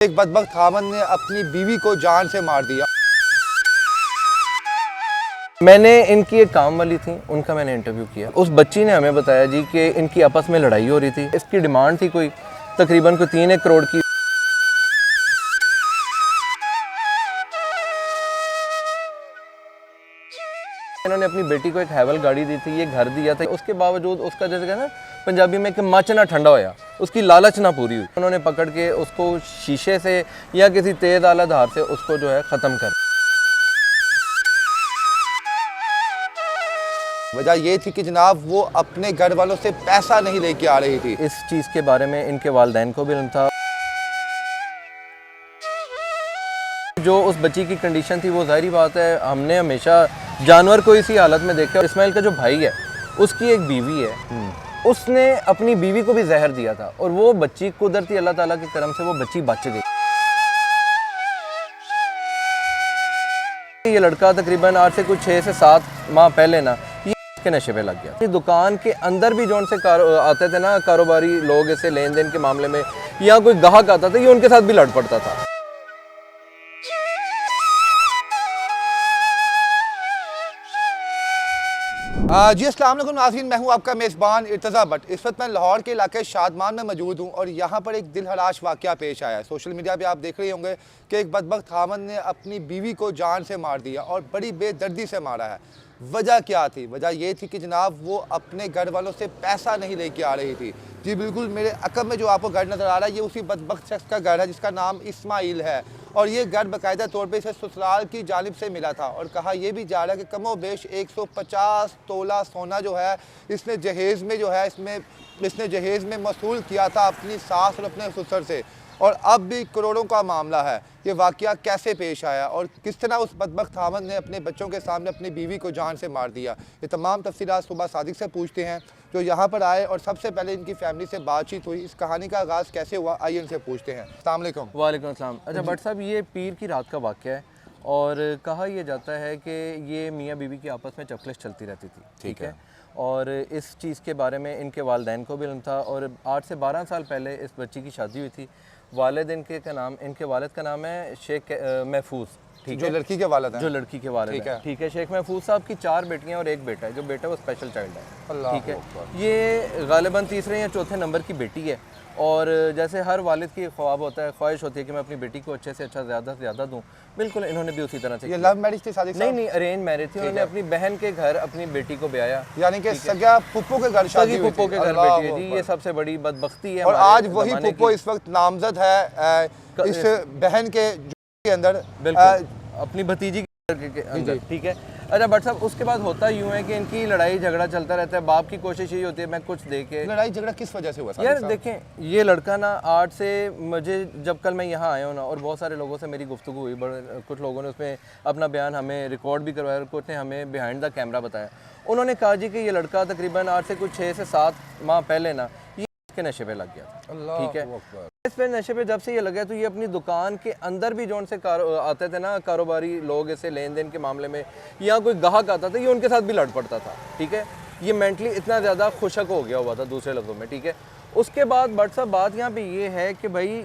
एक बदबख्त खामन ने अपनी बीवी को जान से मार दिया। मैंने इनकी एक काम वाली थी, उनका मैंने इंटरव्यू किया। उस बच्ची ने हमें बताया जी कि इनकी आपस में लड़ाई हो रही थी। इसकी डिमांड थी कोई तकरीबन 3-1 करोड़ की। इन्होंने अपनी बेटी को एक हैवल गाड़ी दी थी, ये घर दिया था। उसके बावजूद उसका जैसे कहना पंजाबी में कि मच ना ठंडा होया, उसकी लालच ना पूरी हुई। उन्होंने पकड़ के उसको शीशे से या किसी तेज आला धार से उसको जो है ख़त्म कर। वजह ये थी कि जनाब वो अपने घर वालों से पैसा नहीं लेके आ रही थी। इस चीज़ के बारे में इनके वालिदैन को भी इल्म था। जो उस बच्ची की कंडीशन थी वो ज़ाहिरी बात है, हमने हमेशा जानवर को इसी हालत में देखा। इस्माइल का जो भाई है उसकी एक बीवी है, उसने अपनी बीवी को भी जहर दिया था और वो बच्ची कुदरती अल्लाह ताला के करम से वो बच्ची बच गई। ये लड़का तकरीबन आज से कुछ 6 से 7 माह पहले ना ये के नशे पे लग गया। ये दुकान के अंदर भी जो उनसे आते थे ना कारोबारी लोग, ऐसे लेन देन के मामले में या कोई ग्राहक आता था, ये उनके साथ भी लड़ पड़ता था। जी अस्सलाम वालेकुम नाज़रीन, मैं हूं आपका मेज़बान इर्तज़ा भट्ट। इस वक्त मैं लाहौर के इलाके शादमान में मौजूद हूं और यहां पर एक दिलहराश वाक़या पेश आया है। सोशल मीडिया पे आप देख रहे होंगे कि एक बदबख्त खामन ने अपनी बीवी को जान से मार दिया और बड़ी बेदर्दी से मारा है। वजह क्या थी? वजह ये थी कि जनाब वो अपने घर वालों से पैसा नहीं लेके आ रही थी। जी बिल्कुल, मेरे अकब में जो आपको घर नज़र आ रहा है ये उसी बदबख्त शख्स का घर है जिसका नाम इस्माइल है और ये घर बाकायदा तौर पे इसे ससुराल की जानिब से मिला था और कहा यह भी जा रहा है कि कमो बेश 150 तोला सोना जो है इसने जहेज़ में जो है इसने जहेज़ में वसूल किया था अपनी सास और अपने ससुर से, और अब भी करोड़ों का मामला है। ये वाक़या कैसे पेश आया और किस तरह उस बदबख्त खामद ने अपने बच्चों के सामने अपनी बीवी को जान से मार दिया, ये तमाम तफसीलात सुबह सादिक से पूछते हैं जो यहाँ पर आए और सबसे पहले इनकी फैमिली से बातचीत हुई। इस कहानी का आगाज़ कैसे हुआ आइए इनसे पूछते हैं। अस्सलाम वालेकुम। वालेकुम अस्सलाम। अच्छा भट्ट साहब, ये पीर की रात का वाक़या है और कहा यह जाता है कि ये मियाँ बीवी की आपस में चपकलिश चलती रहती थी, ठीक है। और इस चीज़ के बारे में इनके वालिदैन को भी इल्म था और 8 से 12 साल पहले इस बच्ची की शादी हुई थी। वालिद इनके वालिद का नाम है शेख महफूज, ठीक जो है, लड़की के वालिद हैं, जो लड़की के वालिद हैं, ठीक है। शेख महफूज साहब की 4 बेटियां और 1 बेटा है। जो बेटा वो स्पेशल चाइल्ड है, ठीक है। ये गालिबन 3 या 4 नंबर की बेटी है और जैसे हर वालिद की ख्वाब होता है, ख्वाहिश होती है कि मैं अपनी बेटी को अच्छे से अच्छा ज़्यादा से ज़्यादा दूँ। बिल्कुल इन्होंने भी उसी तरह से। ये लव मैरिज थी शादी? नहीं, अरेंज मैरिज थी। उन्होंने अपनी बहन के घर अपनी बेटी को ब्याया, यानी कि सगा फुप्पो के घर शादी हुई थी। फुप्पो के घर बेटी है जी। ये सबसे बड़ी बदबख्ती है और आज वही फुप्पो इस वक्त नामजद है इस बहन के अंदर, बिल्कुल अपनी भतीजी के अंदर, ठीक है। अच्छा भट्ट साहब, उसके बाद होता यूँ है कि इनकी लड़ाई झगड़ा चलता रहता है। बाप की कोशिश यही होती है मैं कुछ दे के। लड़ाई झगड़ा किस वजह से हुआ यार देखें, ये लड़का ना 8 से मुझे जब कल मैं यहाँ आया हूँ ना और बहुत सारे लोगों से मेरी गुफ्तगू हुई, कुछ लोगों ने उसमें अपना बयान हमें रिकॉर्ड भी करवाया और कुछ ने हमें बिहाइंड द कैमरा बताया। उन्होंने कहा जी कि ये लड़का तकरीबन आज से कुछ 6 से 7 माह पहले ना ये के नशे पे लग गया था, ठीक है। इस पे नशे पे जब से ये लगा तो ये अपनी दुकान के अंदर भी जो उनसे आते थे ना कारोबारी लोग, ऐसे लेन देन के मामले में या कोई ग्राहक आता था, ये उनके साथ भी लड़ पड़ता था, ठीक है। ये मेंटली इतना ज़्यादा खुशक हो गया हुआ था दूसरे लफ्ज़ों में, ठीक है। उसके बाद भट्ट साहब बात यहाँ पे ये है कि भाई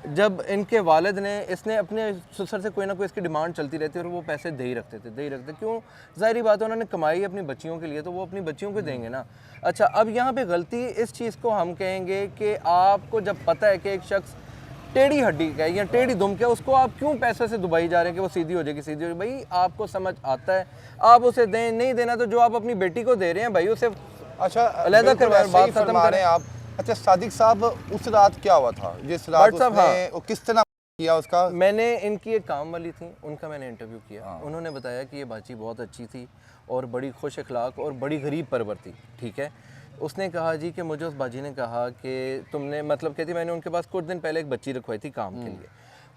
जब इनके वालिद ने इसने अपने ससुर से कोई ना कोई इसकी डिमांड चलती रहती है और वो पैसे दे ही रखते। क्यों? ज़ाहिरी बात है, उन्होंने कमाई अपनी बच्चियों के लिए तो वो अपनी बच्चियों को देंगे ना। अच्छा, अब यहाँ पे गलती इस चीज़ को हम कहेंगे कि आपको जब पता है कि एक शख्स टेढ़ी हड्डी का है या टेढ़ी दुम का, उसको आप क्यों पैसे से दुबई जा रहे हैं कि वो सीधी हो जाएगी। भाई आपको समझ आता है, आप उसे दें, नहीं देना तो जो आप अपनी बेटी को दे रहे हैं भाई उसे अच्छा अलहदा करवा, बात खत्म करें आप। अच्छा सादिक साहब, उस रात क्या हुआ था जिस रात उसने किस तरह किया उसका? मैंने इनकी एक काम वाली थी, उनका मैंने इंटरव्यू किया। उन्होंने बताया कि ये बाची बहुत अच्छी थी और बड़ी खुश अखलाक और बड़ी गरीब परवर थी, ठीक है। उसने कहा जी कि मुझे उस बाजी ने कहा कि तुमने मतलब कहती मैंने उनके पास कुछ दिन पहले एक बच्ची रखवाई थी काम के लिए।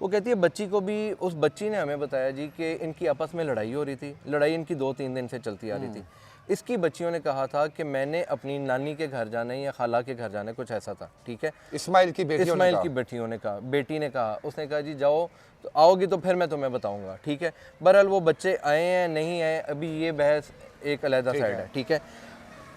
वो कहती है बच्ची को भी, उस बच्ची ने हमें बताया जी कि इनकी आपस में लड़ाई हो रही थी। लड़ाई इनकी 2-3 दिन से चलती आ रही थी। इसकी बच्चियों ने कहा था कि मैंने अपनी नानी के घर जाना है या खाला के घर जाना है, कुछ ऐसा था, ठीक है। इस्माइल की बेटियों ने कहा, बेटी ने कहा, उसने कहा जी जाओ, तो आओगी तो फिर मैं तुम्हें बताऊंगा, ठीक है। बहरहाल वो बच्चे आए हैं नहीं आए, अभी ये बहस एक अलहदा साइड है, ठीक है।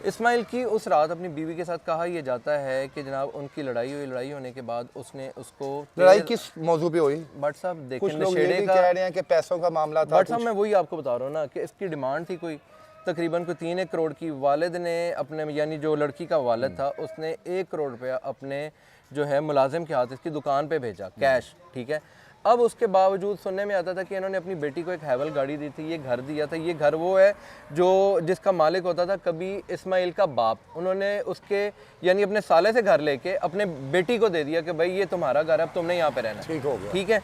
इस्माइल की उस रात अपनी बीवी के साथ कहा यह जाता है कि जनाब उनकी लड़ाई होने के बाद उसने उसको लड़ाई किस मौजू पे हुई? बट साहब देखें, कुछ लोग ये भी कह रहे हैं कि पैसों का मामला था। बट साहब मैं वही आपको बता रहा हूँ ना कि इसकी डिमांड थी कोई तकरीबन कोई 3-1 करोड़ की। वालिद ने अपने, यानी जो लड़की का वालिद था, उसने 1 करोड़ रुपया अपने जो है मुलाजिम के हाथ इसकी दुकान पे भेजा कैश, ठीक है। अब उसके बावजूद सुनने में आता था कि इन्होंने अपनी बेटी को एक हैवल गाड़ी दी थी, ये घर दिया था। ये घर वो है जो जिसका मालिक होता था कभी इस्माइल का बाप, उन्होंने उसके यानी अपने साले से घर लेके अपने बेटी को दे दिया कि भाई ये तुम्हारा घर है, अब तुमने यहाँ पे रहना, ठीक हो गया, ठीक है।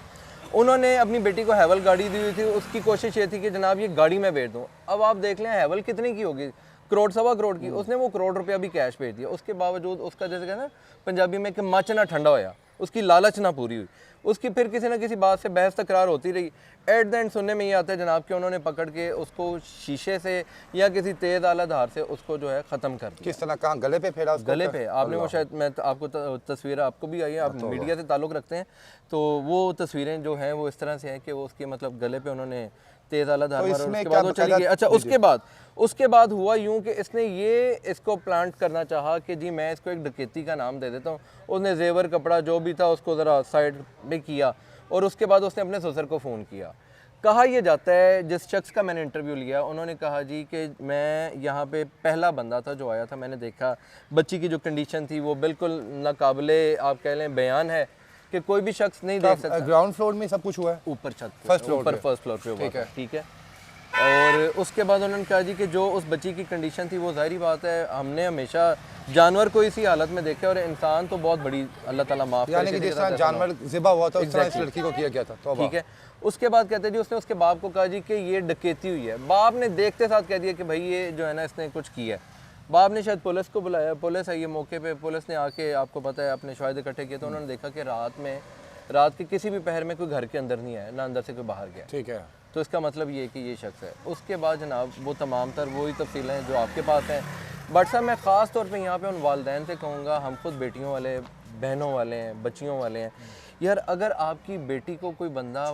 उन्होंने अपनी बेटी को हैवल गाड़ी दी हुई थी, उसकी कोशिश ये थी कि जनाब ये गाड़ी मैं बेच दूँ। अब आप देख लें हैवल कितने की होगी, करोड़ सवा करोड़ की। उसने वो करोड़ रुपया भी कैश भेज दिया। उसके बावजूद उसका जैसे कहना पंजाबी में कि मच ना ठंडा होया, उसकी लालच ना पूरी हुई। उसकी फिर किसी ना किसी बात से बहस तकरार होती रही। एट द एंड सुनने में ये आता है जनाब कि उन्होंने पकड़ के उसको शीशे से या किसी तेज़ आला धार से उसको जो है ख़त्म कर दिया। किस तरह, कहाँ, गले पे फेरा उसको? गले पे। आपने वो शायद, मैं आपको तस्वीर आपको भी आई है, आप मीडिया से ताल्लुक़ रखते हैं, तो वो तस्वीरें जो हैं वो इस तरह से हैं कि वो उसके मतलब गले पे उन्होंने तेज़ आला धार मारा, उसके बाद वो चली गई। अच्छा, उसके बाद हुआ यूँ कि इसने ये इसको प्लांट करना चाहा कि जी मैं इसको एक डकैती का नाम दे देता हूँ। उसने जेवर कपड़ा जो भी था उसको ज़रा साइड में किया और उसके बाद उसने अपने ससुर को फ़ोन किया। कहा यह जाता है, जिस शख्स का मैंने इंटरव्यू लिया उन्होंने कहा जी कि मैं यहाँ पे पहला बंदा था जो आया था, मैंने देखा बच्ची की जो कंडीशन थी वो बिल्कुल नाकाबिले आप कह लें बयान है कि कोई भी शख्स नहीं देख सकता। ग्राउंड फ्लोर में सब कुछ हुआ है? ऊपर छत, फर्स्ट फ्लोर पे हुआ, ठीक है। और उसके बाद उन्होंने कहा जी कि जो उस बच्ची की कंडीशन थी वो जाहिर बात है हमने हमेशा जानवर को इसी हालत में देखे और इंसान तो बहुत बड़ी, अल्लाह ताला माफ़ करे, यानी कि जिस तरह जानवर ज़िबा हुआ था उस तरह इस लड़की को किया गया था, ठीक है। उसके बाद कहते जी उसने उसके बाप को कहा जी कि ये डकैती हुई है। बाप ने देखते साथ कह दिया कि भाई ये जो है ना इसने कुछ किया है। बाप ने शायद पुलिस को बुलाया, पुलिस आई है मौके पे, पुलिस ने आके आपको पता है अपने शवाहिद इकट्ठे किए तो उन्होंने देखा कि रात के किसी भी पहर में कोई घर के अंदर नहीं आया, ना अंदर से कोई बाहर गया, ठीक है। तो इसका मतलब ये है कि ये शख्स है। उसके बाद जनाब वो तमाम तर वही तफसीलें हैं जो आपके पास हैं। बट सर मैं ख़ास तौर पे यहाँ पे उन वालिदैन से कहूँगा, हम खुद बेटियों वाले, बहनों वाले हैं, बच्चियों वाले हैं, यार अगर आपकी बेटी को कोई बंदा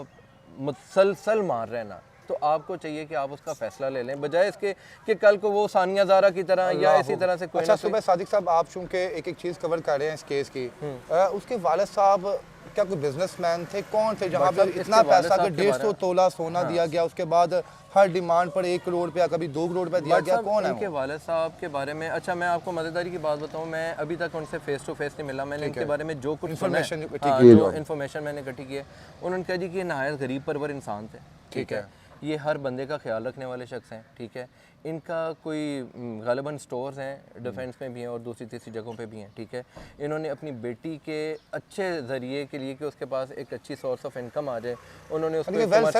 मुसलसल मार रहे ना तो आपको चाहिए कि आप उसका फैसला ले लें, बजाय इसके कि कल को वो सानिया ज़ारा की तरह या इसी तरह से कोई। अच्छा सुबह सादिक साहब, आप चूँकि एक चीज़ कवर कर रहे हैं इस केस की, उसके वालिद साहब क्या कोई बिजनेसमैन थे, कौन थे जहाँ पर इतना पैसा कि 150 तोला सोना दिया गया, उसके बाद हर डिमांड पर 1 करोड़ रुपया, कभी 2 करोड़ रुपया दिया गया, कौन है उनके वालिद साहब के बारे में? अच्छा मैं आपको मज़ेदारी की बात बताऊं, मैं अभी तक उनसे फेस टू फेस नहीं मिला। मैंने इनके बारे में जो कुछ इन्फॉर्मेशन मैंने इकट्ठी की है, उन्होंने कहा जी कि नहायत गरीब परवर इंसान थे, ठीक है, ये हर बंदे का ख्याल रखने वाले शख्स हैं, ठीक है। इनका कोई गालिबन स्टोर्स हैं, डिफेंस में भी हैं और दूसरी तीसरी जगहों पे भी हैं, ठीक है। इन्होंने अपनी बेटी के अच्छे ज़रिए के लिए कि उसके पास एक अच्छी सोर्स ऑफ इनकम आ जाए, उन्होंने उसको वेल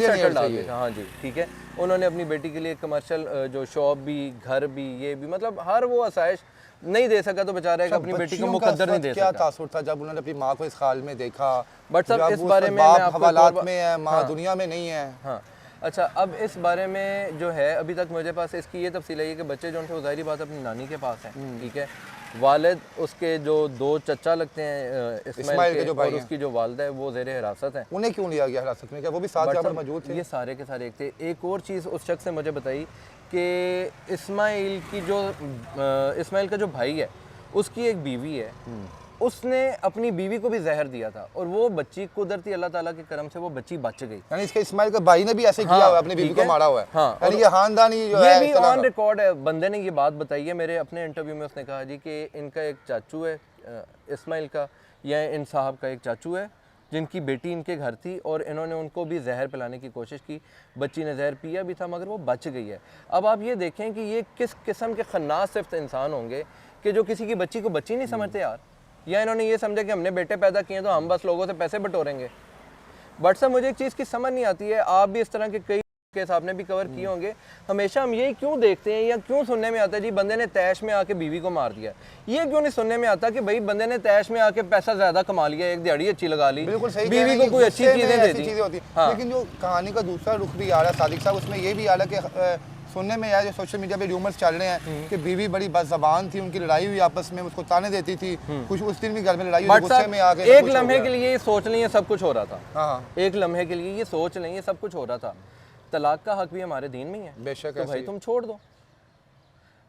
सेटल्ड आ गया, हाँ जी, ठीक है। उन्होंने अपनी बेटी के लिए कमर्शियल जो शॉप भी, घर भी, ये भी, मतलब हर वो आसाइश नहीं दे सका तो बेचारा है कि अपनी बेटी को मुकद्दर नहीं दे सका। क्या तासुर था जब उन्होंने अपनी माँ को इस हाल में देखा? बट सब इस बारे में मैं आपको हवालात में है, माँ दुनिया में नहीं है। हाँ अच्छा, अब इस बारे में जो है अभी तक मुझे पास इसकी ये तफसील है कि बच्चे जो थे ज़ाहिरी बात अपनी नानी के पास हैं, ठीक है। वालिद उसके जो 2 चचा लगते हैं इस्माइल के, और उसकी जो वालिदा है वो ज़ेर हिरासत है। उन्हें क्यों लिया गया हिरासत में? क्या वो भी साथ यहाँ पर मौजूद थे? ये सारे के सारे एक थे। एक और चीज़ उस शख्स ने मुझे बताई कि इस्माइल का जो भाई है उसकी एक बीवी है, उसने अपनी बीवी को भी जहर दिया था और वो बच्ची कुदरती अल्लाह ताला के करम से वो बच्ची बच गई। यानी इसके इस्माइल के भाई ने भी ऐसे किया हुआ है, अपनी बीवी को मारा हुआ है। हाँ, यानी ये खानदानी जो है, ये भी ऑन रिकॉर्ड है। बंदे ने ये बात बताई है मेरे अपने इंटरव्यू में। उसने कहा जी कि इनका एक चाचू है, इस्माइल का या इन साहब का एक चाचू है जिनकी बेटी इनके घर थी और इन्होंने उनको भी जहर पिलाने की कोशिश की। बच्ची ने जहर पिया भी था मगर वो बच गई है। अब आप ये देखें कि ये किस किस्म के खन्नास सिर्फ इंसान होंगे कि जो किसी की बच्ची को बच्ची नहीं समझते यार, या इन्होंने ये समझा कि हमने बेटे पैदा किए तो हम बस लोगों से पैसे बटोरेंगे। बट सर मुझे एक चीज़ की समझ नहीं आती है, आप भी इस तरह के कई केस आपने भी कवर किए होंगे, हमेशा हम ये क्यों देखते हैं या क्यों सुनने में आता है जी बंदे ने तैश में आके बीवी को मार दिया। ये क्यों नहीं सुनने में आता कि भाई बंदे ने तैश में आके पैसा ज्यादा कमा लिया, एक दिहाड़ी अच्छी लगा ली, बीवी को कोई अच्छी चीजें दे दी। लेकिन जो कहानी का दूसरा रुख भी आ रहा है सादिक साहब, उसमें ये भी आ रहा है कि सुनने में आया, जो सोशल मीडिया पे रूमर्स चल रहे हैं कि बीवी बड़ी बदज़बान थी, उनकी लड़ाई हुई आपस में, उसको ताने देती थी, कुछ उस दिन भी घर में लड़ाई हुई, गुस्से में आ गए। एक लम्हे के लिए ये सोच लें ये सब कुछ हो रहा था। हाँ, एक लम्हे के लिए ये सोच लें ये सब कुछ हो रहा था। तलाक का हक भी हमारे दीन में ही है, बेशक, तो भाई तुम छोड़ दो।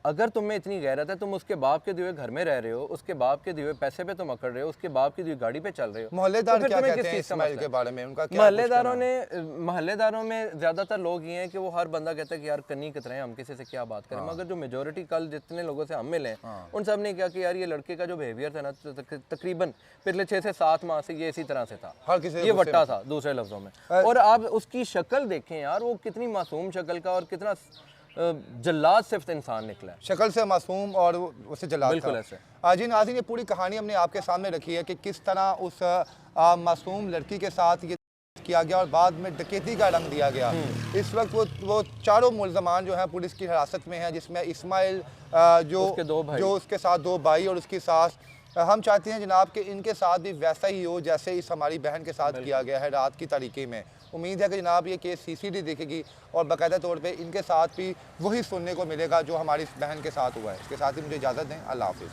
अगर तुम में इतनी गैरत है, तुम उसके बाप के दिए हुए घर में रह रहे हो, उसके बाप के दिए हुए पैसे पे तुम अकड़ रहे हो, उसके बाप की दी हुई गाड़ी पे चल रहे हो, मोहल्लेदार तो फिर क्या तुम्हें कहते किस हैं चीज़ का इस्माइल मसला के है? बारे में, उनका क्या कुछ कहना है? मोहल्लेदारों में ज़्यादातर लोग ये हैं कि वो हर बंदा कहता है कि यार कन्नी कितने हैं, हम किसी से क्या बात करें। मगर जो मेजोरिटी कल जितने लोगों से हम मिले उन सब ने क्या कि यार ये लड़के का जो बिहेवियर था ना, तकरीबन पिछले 6 से 7 माह से ये इसी तरह से था, हर किसी ये वट्टा था दूसरे लफ्जों में। और आप उसकी शक्ल देखें यार, वो कितनी मासूम शक्ल का और कितना जल्लाद सिर्फ इंसान निकला है। शक्ल से मासूम और उससे जल्लाद बिल्कुल था। ऐसे। जी नाज़रीन, ये पूरी कहानी हमने आपके सामने रखी है कि किस तरह उस मासूम लड़की के साथ ये किया गया और बाद में डकैती का रंग दिया गया। इस वक्त वो चारों मुल्ज़मान जो हैं पुलिस की हिरासत में हैं, जिसमें इस्माइल जो उसके साथ 2 भाई और उसकी सास। हम चाहते हैं जनाब कि इनके साथ भी वैसा ही हो जैसे इस हमारी बहन के साथ किया गया है रात की तारीकी में। उम्मीद है कि जनाब ये केस CCTV देखेगी और बाकायदा तौर पे इनके साथ भी वही सुनने को मिलेगा जो हमारी इस बहन के साथ हुआ है। इसके साथ ही मुझे इजाज़त दें। अल्लाह हाफ़िज़।